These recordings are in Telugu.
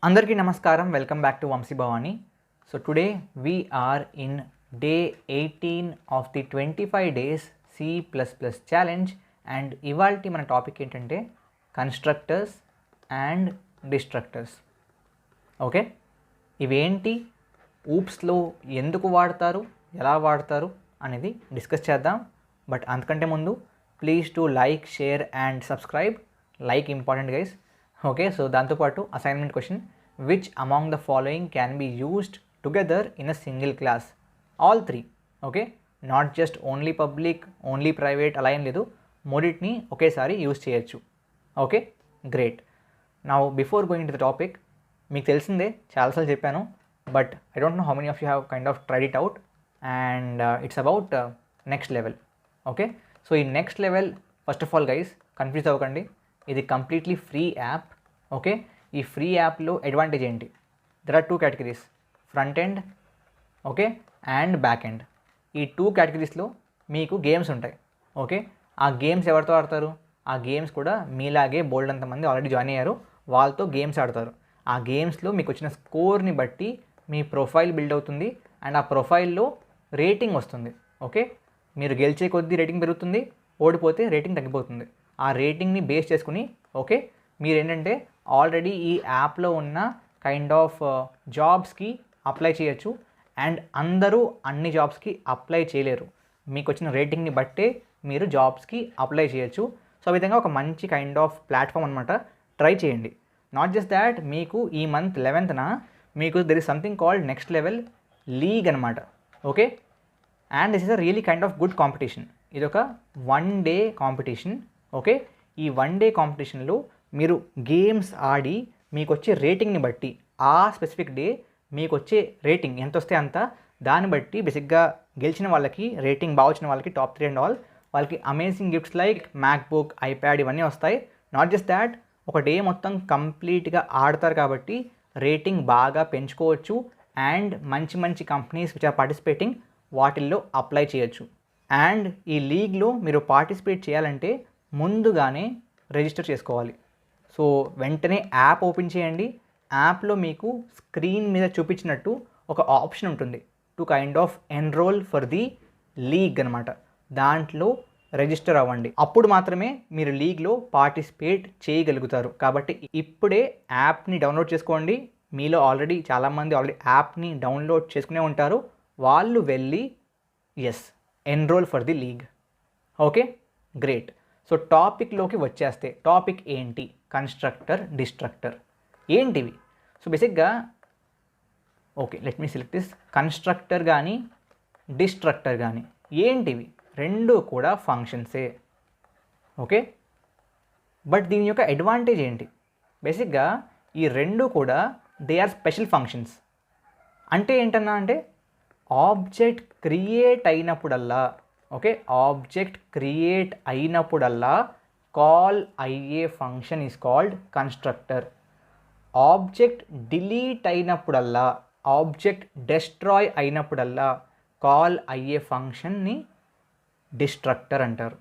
Andarki namaskaram, welcome back to Vamsi Bhavani. So today we are in day 18 of the 25 days C++ challenge and ivalti mana topic entante constructors and destructors. Okay, ఇవేంటి, ఊప్స్లో ఎందుకు వాడతారు, ఎలా వాడతారు అనేది డిస్కస్ చేద్దాం. బట్ అంతకంటే ముందు please to like, share and subscribe. Like important guys. Okay, so దాంతోపాటు assignment question, which among the following can be used together in a single class? All three. Okay, not just only public, only private అలా ఏం లేదు, మూడింటిని ఒకేసారి యూజ్ చేయొచ్చు. Okay, great. Now before going to the topic, మీకు తెలిసిందే చాలాసార్లు చెప్పాను, but I don't know how many of you have kind of tried it out and it's about next level. Okay, so ఈ next level first of all guys confuse అవ్వకండి, ఇది కంప్లీట్లీ ఫ్రీ యాప్. ఓకే, ఈ ఫ్రీ యాప్లో అడ్వాంటేజ్ ఏంటి? There are two categories, front end okay and back end. ఈ టూ కేటగిరీస్లో మీకు గేమ్స్ ఉంటాయి. ఓకే, ఆ గేమ్స్ ఎవరితో ఆడతారు? ఆ గేమ్స్ కూడా మీలాగే బోల్డ్ అంతమంది ఆల్రెడీ జాయిన్ అయ్యారు, వాళ్ళతో గేమ్స్ ఆడతారు. ఆ గేమ్స్లో మీకు వచ్చిన స్కోర్ని బట్టి మీ ప్రొఫైల్ బిల్డ్ అవుతుంది అండ్ ఆ ప్రొఫైల్లో రేటింగ్ వస్తుంది. ఓకే, మీరు గెలిచే కొద్దీ రేటింగ్ పెరుగుతుంది, ఓడిపోతే రేటింగ్ తగ్గిపోతుంది. ఆ రేటింగ్ని బేస్ చేసుకుని ఓకే మీరు ఏంటంటే ఆల్రెడీ ఈ యాప్లో ఉన్న కైండ్ ఆఫ్ జాబ్స్కి అప్లై చేయొచ్చు. అండ్ అందరూ అన్ని జాబ్స్కి అప్లై చేయలేరు, మీకు వచ్చిన రేటింగ్ని బట్టే మీరు జాబ్స్కి అప్లై చేయొచ్చు. సో ఆ విధంగా ఒక మంచి కైండ్ ఆఫ్ ప్లాట్ఫామ్ అనమాట, ట్రై చేయండి. నాట్ జస్ట్ దాట్, మీకు ఈ మంత్ 11th మీకు there is something called next level league అనమాట. Okay, and this is a really kind of good competition. ఇది ఒక 1 day కాంపిటీషన్. ఓకే, ఈ 1 day కాంపిటీషన్లో మీరు గేమ్స్ ఆడి మీకు వచ్చే రేటింగ్ని బట్టి, ఆ స్పెసిఫిక్ డే మీకు వచ్చే రేటింగ్ ఎంత వస్తే అంత, దాన్ని బట్టి బేసిక్గా గెలిచిన వాళ్ళకి, రేటింగ్ బాగా వచ్చిన వాళ్ళకి, టాప్ 3 అండ్ ఆల్, వాళ్ళకి amazing gifts like MacBook, iPad ఇవన్నీ వస్తాయి. నాట్ జస్ట్ దాట్, ఒక డే మొత్తం కంప్లీట్గా ఆడతారు కాబట్టి రేటింగ్ బాగా పెంచుకోవచ్చు అండ్ మంచి మంచి కంపెనీస్ విచ్ ఆర్ పార్టిసిపేటింగ్ వాటిల్లో అప్లై చేయొచ్చు. అండ్ ఈ లీగ్లో మీరు పార్టిసిపేట్ చేయాలంటే ముందుగానే రిజిస్టర్ చేసుకోవాలి. సో వెంటనే యాప్ ఓపెన్ చేయండి. యాప్లో మీకు స్క్రీన్ మీద చూపించినట్టు ఒక ఆప్షన్ ఉంటుంది, to kind of enrol for the league అనమాట. దాంట్లో రిజిస్టర్ అవ్వండి, అప్పుడు మాత్రమే మీరు లీగ్లో పార్టిసిపేట్ చేయగలుగుతారు. కాబట్టి ఇప్పుడే యాప్ని డౌన్లోడ్ చేసుకోండి. మీలో ఆల్రెడీ చాలామంది ఆల్రెడీ యాప్ని డౌన్లోడ్ చేసుకునే ఉంటారు, వాళ్ళు వెళ్ళి enrol for the league. Okay, great. So టాపిక్లోకి వచ్చేస్తే, టాపిక్ ఏంటి? కన్స్ట్రక్టర్, డిస్ట్రక్టర్ ఏంటివి? సో బేసిక్గా okay, let me select this. Constructor కానీ డిస్ట్రక్టర్ కానీ ఏంటివి? రెండు కూడా ఫంక్షన్సే. ఓకే, బట్ దీని యొక్క అడ్వాంటేజ్ ఏంటి? బేసిక్గా ఈ రెండు కూడా దే ఆర్ స్పెషల్ ఫంక్షన్స్. అంటే ఏంటన్నా అంటే ఆబ్జెక్ట్ క్రియేట్ అయినప్పుడల్లా, ఓకే, ఆబ్జెక్ట్ క్రియేట్ అయినప్పుడల్లా కాల్ అయ్యే function is called constructor. Object delete అయినప్పుడల్లా, ఆబ్జెక్ట్ డెస్ట్రాయ్ అయినప్పుడల్లా కాల్ అయ్యే ఫంక్షన్ని డిస్ట్రక్టర్ అంటారు.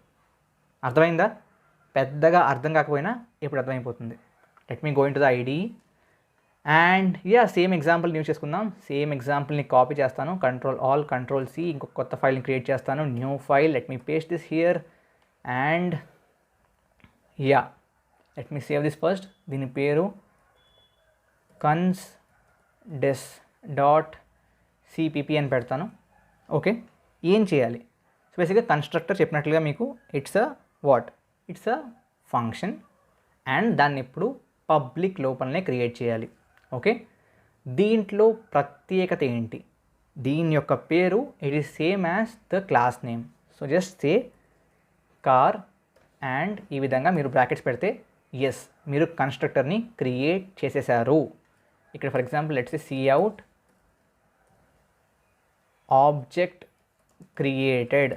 అర్థమైందా? పెద్దగా అర్థం కాకపోయినా ఇప్పుడు అర్థమైపోతుంది. Let me go into the IDE and same example new చేసుకుందాం. సేమ్ ఎగ్జాంపుల్ని కాపీ చేస్తాను, Ctrl+Alt Ctrl+C, ఇంకొక కొత్త ఫైల్ని క్రియేట్ చేస్తాను, new file. Let me paste this here and let me save this first. దీని పేరు cons.des.cpp అని పెడతాను. ఓకే, ఏం చేయాలి? సో బేసిక్గా కన్స్ట్రక్టర్ చెప్పినట్లుగా మీకు ఇట్స్ అ ఫంక్షన్ అండ్ దాన్ని ఎప్పుడు పబ్లిక్ లోపలనే క్రియేట్ చేయాలి. ఓకే, దీంట్లో ప్రత్యేకత ఏంటి? దీని యొక్క పేరు it is same as the class name. So just say car and ఈ విధంగా మీరు బ్రాకెట్స్ పెడితే మీరు కన్స్ట్రక్టర్ని క్రియేట్ చేసేసారు. ఇక్కడ for example let's say out object created.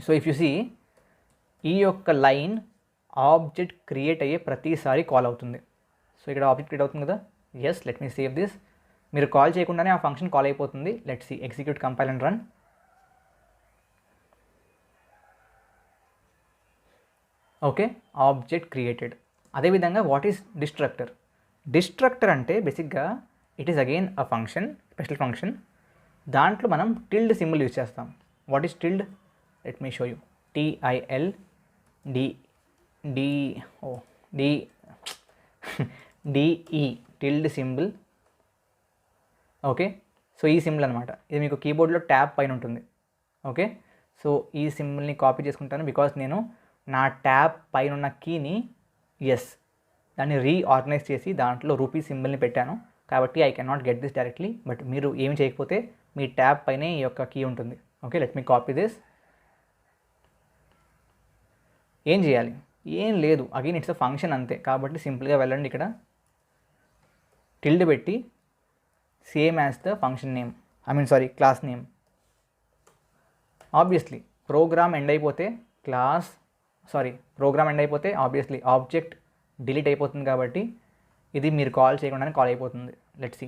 So if you see, ఈ యొక్క లైన్ ఆబ్జెక్ట్ క్రియేట్ అయ్యే ప్రతిసారి కాల్ అవుతుంది. సో ఇక్కడ ఆబ్జెక్ట్ క్రియేట్ అవుతుంది కదా. Let me save this. మీరు కాల్ చేయకుండానే ఆ ఫంక్షన్ కాల్ అయిపోతుంది. Let's see, execute, compile and run. Okay, object created. అదేవిధంగా వాట్ ఈస్ డిస్ట్రక్టర్? డిస్ట్రక్టర్ అంటే బేసిక్గా it is again a function, special function. దాంట్లో మనం టిల్డ్ సింబల్ యూజ్ చేస్తాం. What is tilde? Let me show you. TIL DE tilde symbol. Okay, so ఈ సింబల్ అనమాట. ఇది మీకు కీబోర్డ్లో ట్యాబ్ పైన ఉంటుంది. ఓకే, సో ఈ సింబల్ని కాపీ చేసుకుంటాను బికాస్ నేను నా ట్యాబ్ పైన ఉన్న కీని దాన్ని రీఆర్గనైజ్ చేసి దాంట్లో రూపీ సింబల్ని పెట్టాను కాబట్టి I can not get this directly. But మీరు ఏమి చేయకపోతే మీ ట్యాబ్ పైనే ఈ యొక్క కీ ఉంటుంది. Okay, let me copy this. ఏం చేయాలి? ఏం లేదు, అగైన్ ఇట్స్ అ ఫంక్షన్ అంతే. కాబట్టి సింపుల్గా వెళ్ళండి, ఇక్కడ టిల్డ్ పెట్టి same as the function name, class name. Obviously program end అయిపోతే ఆబ్వియస్లీ ఆబ్జెక్ట్ డిలీట్ అయిపోతుంది కాబట్టి ఇది మీరు కాల్ చేయకుండానే కాల్ అయిపోతుంది. Let's see.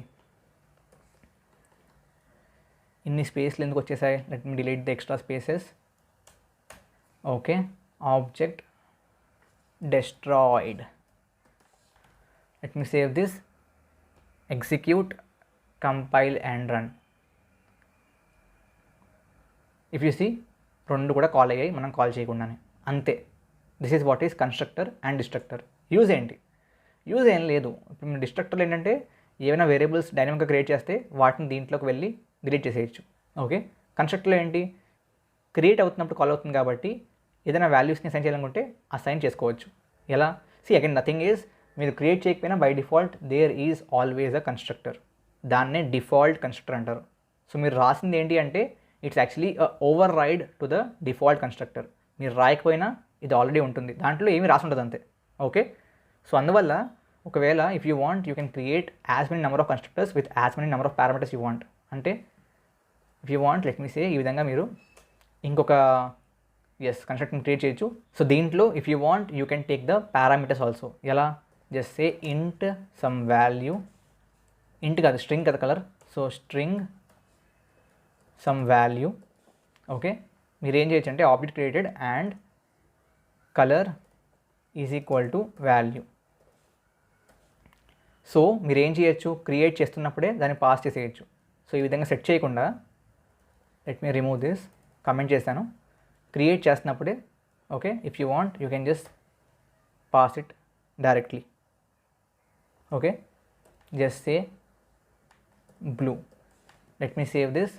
ఇన్ని స్పేస్లు ఎందుకు వచ్చేసాయి? Let me delete the extra spaces. Okay, object destroyed. Let me save this, execute, compile and run. If you see, రెండు కూడా కాల్ అయ్యాయి మనం కాల్ చేయకుండానే, అంతే. This is what is constructor and destructor. Use ఏంటి? యూజ్ ఏం లేదు. ఇప్పుడు డిస్ట్రక్టర్లు ఏంటంటే ఏమైనా వేరియబుల్స్ డైనమిక్గా క్రియేట్ చేస్తే వాటిని దీంట్లోకి వెళ్ళి డిలీట్ చేసేయచ్చు. ఓకే, కన్స్ట్రక్టర్లో ఏంటి? క్రియేట్ అవుతున్నప్పుడు కాల్ అవుతుంది కాబట్టి ఏదైనా వాల్యూస్ని అసైన్ చేయాలనుకుంటే అసైన్ చేసుకోవచ్చు. ఎలా? అగైన్ నథింగ్ ఈజ్, మీరు క్రియేట్ చేయకపోయినా by default there is always a constructor. దాన్నే డిఫాల్ట్ కన్స్ట్రక్టర్ అంటారు. సో మీరు రాసింది ఏంటి అంటే it's actually override to the default constructor. మీరు రాయకపోయినా ఇది ఆల్రెడీ ఉంటుంది, దాంట్లో ఏమీ రాసి ఉంటుంది అంతే. ఓకే, సో అందువల్ల ఒకవేళ if you want you can create as many number of constructors with as many number of parameters you want. అంటే if you want let me say, ఈ విధంగా మీరు ఇంకొక కన్స్ట్రక్టర్ని క్రియేట్ చేయొచ్చు. సో దీంట్లో if you want you can take the parameters also. ఎలా? Just say int some value, int కాదు స్ట్రింగ్ కదా colour, so string some value. Okay, మీరు ఏం చేయొచ్చు అంటే object created and colour is equal to value. So మీరు ఏం చేయొచ్చు, క్రియేట్ చేస్తున్నప్పుడే దాన్ని పాస్ చేసేయచ్చు. సో ఈ విధంగా సెట్ చేయకుండా, let me remove this, comment చేశాను. క్రియేట్ చేస్తున్నప్పుడే okay, if you want you can just pass it directly. Okay, just say blue. Let me save this,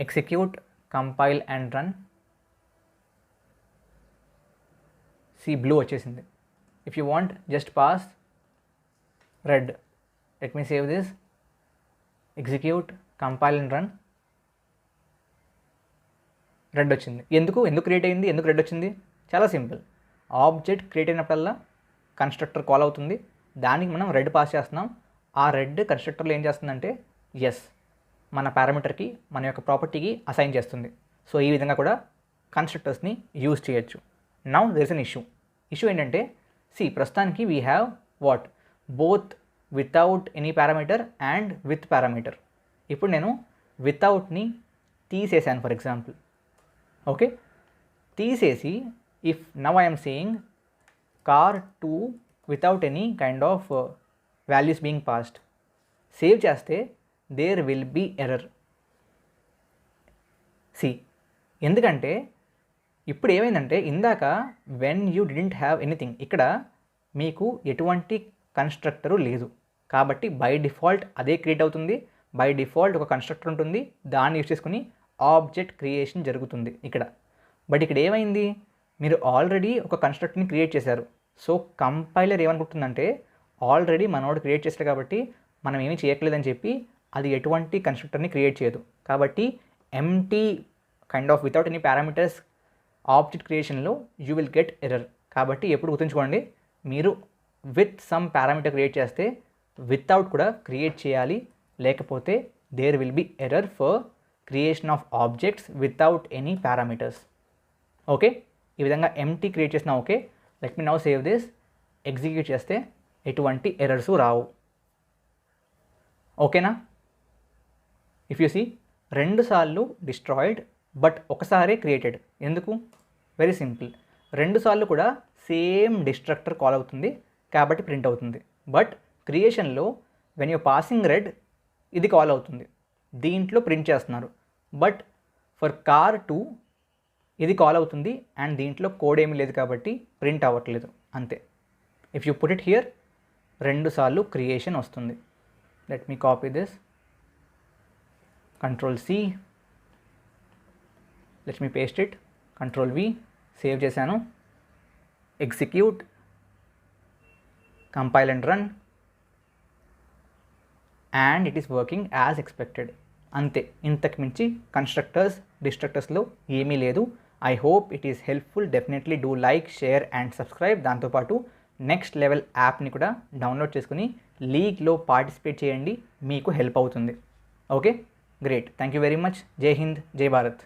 execute, compile and run. Blue వచ్చేసింది. If you want just pass red. Let me save this, execute, compile and run. Red వచ్చింది. ఎందుకు క్రియేట్ అయింది? ఎందుకు రెడ్ వచ్చింది? చాలా సింపుల్. ఆబ్జెక్ట్ క్రియేట్ అయినప్పుడల్లా కన్స్ట్రక్టర్ కాల్ అవుతుంది, దానికి మనం రెడ్ పాస్ చేస్తున్నాం. ఆ రెడ్ కన్స్ట్రక్టర్లో ఏం చేస్తుందంటే మన పారామీటర్కి, మన యొక్క ప్రాపర్టీకి అసైన్ చేస్తుంది. సో ఈ విధంగా కూడా కన్స్ట్రక్టర్స్ని యూజ్ చేయొచ్చు. Now there is an issue ఏంటంటే ప్రస్తుతానికి we have what both without any parameter and with parameter. ఇప్పుడు నేను వితౌట్ని తీసేసాను ఫర్ ఎగ్జాంపుల్. ఓకే, తీసేసి if now I'm saying car2 without any kind of values being passed, save చేస్తే దేర్ విల్ బీ ఎర్రర్. ఎందుకంటే ఇప్పుడు ఏమైందంటే ఇందాక when you didn't have anything, ఇక్కడ మీకు ఎటువంటి కన్స్ట్రక్టరు లేదు కాబట్టి బై డిఫాల్ట్ అదే క్రియేట్ అవుతుంది. బై డిఫాల్ట్ ఒక కన్స్ట్రక్టర్ ఉంటుంది, దాన్ని యూజ్ చేసుకుని ఆబ్జెక్ట్ క్రియేషన్ జరుగుతుంది ఇక్కడ. బట్ ఇక్కడ ఏమైంది, మీరు ఆల్రెడీ ఒక కన్స్ట్రక్టర్ని క్రియేట్ చేశారు. సో కంపైలర్ ఏమనుకుంటుందంటే ఆల్రెడీ మనోడు క్రియేట్ చేశారు కాబట్టి మనం ఏమీ చేయట్లేదని చెప్పి అది ఎటువంటి కన్స్ట్రక్టర్ని క్రియేట్ చేయదు. కాబట్టి empty kind of without any parameters object క్రియేషన్లో యూ విల్ గెట్ ఎర్రర్. కాబట్టి ఎప్పుడు గుర్తుంచుకోండి, మీరు విత్ సమ్ పారామీటర్ క్రియేట్ చేస్తే వితౌట్ కూడా క్రియేట్ చేయాలి, లేకపోతే there will be error for creation of objects without any parameters. Okay, ఈ విధంగా ఎంటీ క్రియేట్ చేసిన okay. Let me now save this, execute చేస్తే ఎటువంటి ఎర్రర్స్ రావు. ఓకేనా? ఇఫ్ యూ సీ 2 సార్లు డిస్ట్రాయిడ్ బట్ ఒకసారే క్రియేటెడ్. ఎందుకు? వెరీ సింపుల్, 2 సార్లు కూడా సేమ్ డిస్ట్రక్టర్ కాల్ అవుతుంది కాబట్టి ప్రింట్ అవుతుంది. బట్ క్రియేషన్లో వెన్ యూ పాసింగ్ రెడ్ ఇది కాల్ అవుతుంది, దీంట్లో ప్రింట్ చేస్తున్నారు. బట్ ఫర్ కార్ 2 ఇది కాల్ అవుతుంది అండ్ దీంట్లో కోడ్ ఏమీ లేదు కాబట్టి ప్రింట్ అవ్వట్లేదు అంతే. If you put it here 2 సార్లు క్రియేషన్ వస్తుంది. Let me copy this, control C, let me paste it, control V, save చేశాను, execute, compile and run, and it is working as expected. అంతే, ఇంతకు మించి కన్స్ట్రక్టర్స్ డిస్ట్రక్టర్స్లో ఏమీ లేదు. I hope it is helpful. Definitely do like, share and subscribe. దాంతోపాటు నెక్స్ట్ లెవెల్ యాప్ని కూడా డౌన్లోడ్ చేసుకుని లీగ్లో పార్టిసిపేట్ చేయండి, మీకు హెల్ప్ అవుతుంది. Okay, great. Thank you very much. జై హింద్, జై భారత్.